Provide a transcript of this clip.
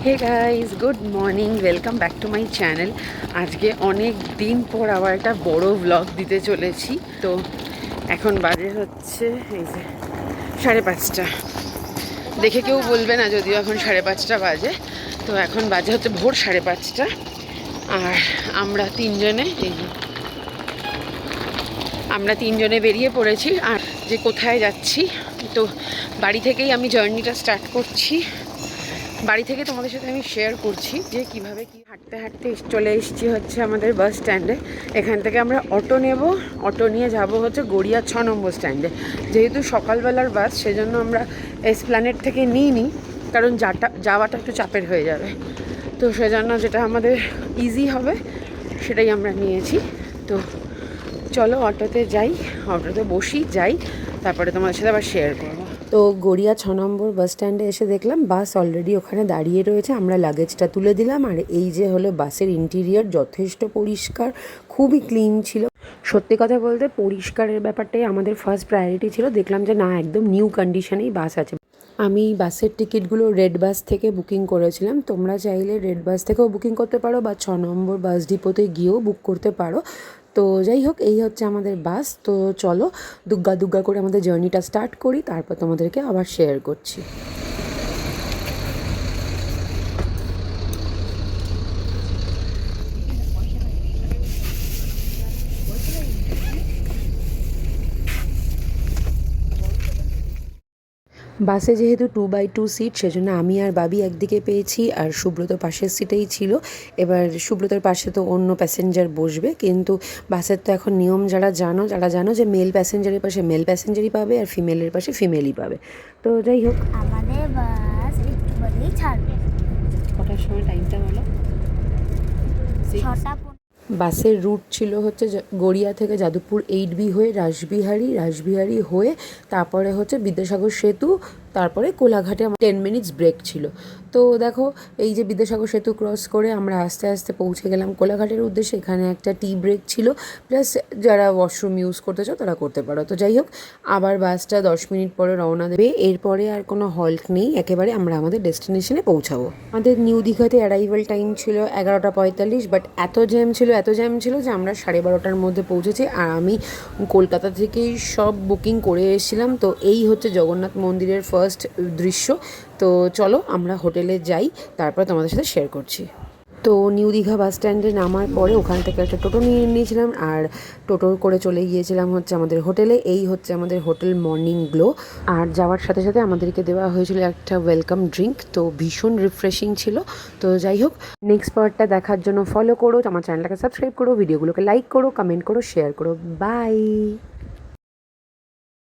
Hey guys, good morning, welcome back to my channel. আজকে অনেক দিন পর আবার একটা বড় ব্লগ দিতে চলেছি। তো এখন বাজে হচ্ছে এই যে 5:30। দেখে কেউ বলবে না, যদিও এখন 5:30 বাজে। তো এখন বাজে হচ্ছে ভোর 5:30। আর আমরা তিনজনে বেরিয়ে পড়েছি। আর যে কোথায় যাচ্ছি, তো বাড়ি থেকেই আমি জার্নিটা স্টার্ট করছি। বাড়ি থেকে তোমাদের সাথে আমি শেয়ার করছি যে কিভাবে কি হাঁটতে হাঁটতে চলে এসেছি হচ্ছে আমাদের বাস স্ট্যান্ডে। এখান থেকে আমরা অটো নেব, অটো নিয়ে যাব হচ্ছে গড়িয়া 6 নম্বর স্ট্যান্ডে। যেহেতু সকালবেলার বাস, সেজন্য আমরা এসপ্ল্যানেড থেকে নিইনি, কারণ যাওয়াটা একটু চাপের হয়ে যাবে। তো সেজন্য যেটা আমাদের ইজি হবে সেটাই আমরা নিয়েছি। তো চলো অটোতে যাই, অটোতে বসি, যাই, তারপরে তোমাদের সাথে আবার শেয়ার করবো। তো গড়িয়া 6 নম্বর বাস স্ট্যান্ডে এসে দেখলাম বাস অলরেডি ওখানে দাঁড়িয়ে রয়েছে। আমরা লাগেজটা তুলে দিলাম। আর এই যে হলো বাসের ইন্টিরিয়ার, যথেষ্ট পরিষ্কার, খুবই ক্লিন ছিল। সত্যি কথা বলতে পরিষ্কারের ব্যাপারটাই আমাদের ফার্স্ট প্রায়োরিটি ছিল। দেখলাম যে না, একদম নিউ কন্ডিশনেই বাস আছে। আমি বাসের টিকিটগুলো রেড বাস থেকে বুকিং করেছিলাম। তোমরা চাইলে রেড বাস থেকেও বুকিং করতে পারো বা 6 নম্বর বাস ডিপোতে গিয়েও বুক করতে পারো। তো যাই হোক, এই হচ্ছে আমাদের বাস। তো চলো দুগ্গা দুগ্গা করে আমাদের জার্নিটা স্টার্ট করি, তারপর তোমাদেরকে আবার শেয়ার করছি। বাসে যেহেতু 2x2 সিট, সেজন্য আমি আর বাবি একদিকে পেয়েছি আর সুব্রত পাশের সিটেই ছিল। এবার সুব্রতর পাশে তো অন্য প্যাসেঞ্জার বসবে, কিন্তু বাসের তো এখন নিয়ম যারা জানো যে মেল প্যাসেঞ্জারের পাশে মেল প্যাসেঞ্জারই পাবে আর ফিমেলের পাশে ফিমেলই পাবে। তো যাই হোক, আমাদের বাস একটু বাদেই ছাড়বে। কটার সময় টাইমটা হলো? 6টা। বাসের রুট ছিল হচ্ছে গড়িয়া থেকে যাদবপুর 8B হয়ে রাসবিহারি হয়ে তারপরে হচ্ছে বিদ্যাসাগর সেতু, তারপরে কোলাঘাটে 10 মিনিটস ব্রেক ছিল। তো দেখো, এই যে বিদ্যাসাগর সেতু ক্রস করে আমরা আস্তে আস্তে পৌঁছে গেলাম কোলাঘাটের উদ্দেশ্যে। এখানে একটা টি ব্রেক ছিল, প্লাস যারা ওয়াশরুম ইউজ করতে চাও তারা করতে পারো। তো যাই হোক, আবার বাসটা 10 মিনিট পরে রওনা দেবে। এরপরে আর কোনো হল্ট নেই, একেবারে আমরা আমাদের ডেস্টিনেশনে পৌঁছাবো। আমাদের নিউ দীঘাতে অ্যারাইভাল টাইম ছিল 11:45, বাট এত জ্যাম ছিল যে আমরা 12:30টার মধ্যে পৌঁছেছি। আর আমি কলকাতা থেকেই সব বুকিং করে এসেছিলাম। তো এই হচ্ছে জগন্নাথ মন্দিরের ফার্স্ট দৃশ্য। তো চলো আমরা হোটেলে যাই, তারপর তোমাদের সাথে শেয়ার করছি। তো নিউ দীঘা বাস স্ট্যান্ডে নামার পরে ওখান থেকে একটা টোটো নিয়ে নিয়েছিলাম, আর টোটো করে চলে গিয়েছিলাম হচ্ছে আমাদের হোটেলে। এই হচ্ছে আমাদের হোটেল মর্নিং গ্লো। আর যাওয়ার সাথে সাথে আমাদেরকে দেওয়া হয়েছিল একটা ওয়েলকাম ড্রিঙ্ক, তো ভীষণ রিফ্রেশিং ছিল। তো যাই হোক, নেক্সট পার্টটা দেখার জন্য ফলো করো, আমার চ্যানেলটাকে সাবস্ক্রাইব করো, ভিডিওগুলোকে লাইক করো, কমেন্ট করো, শেয়ার করো। বাই।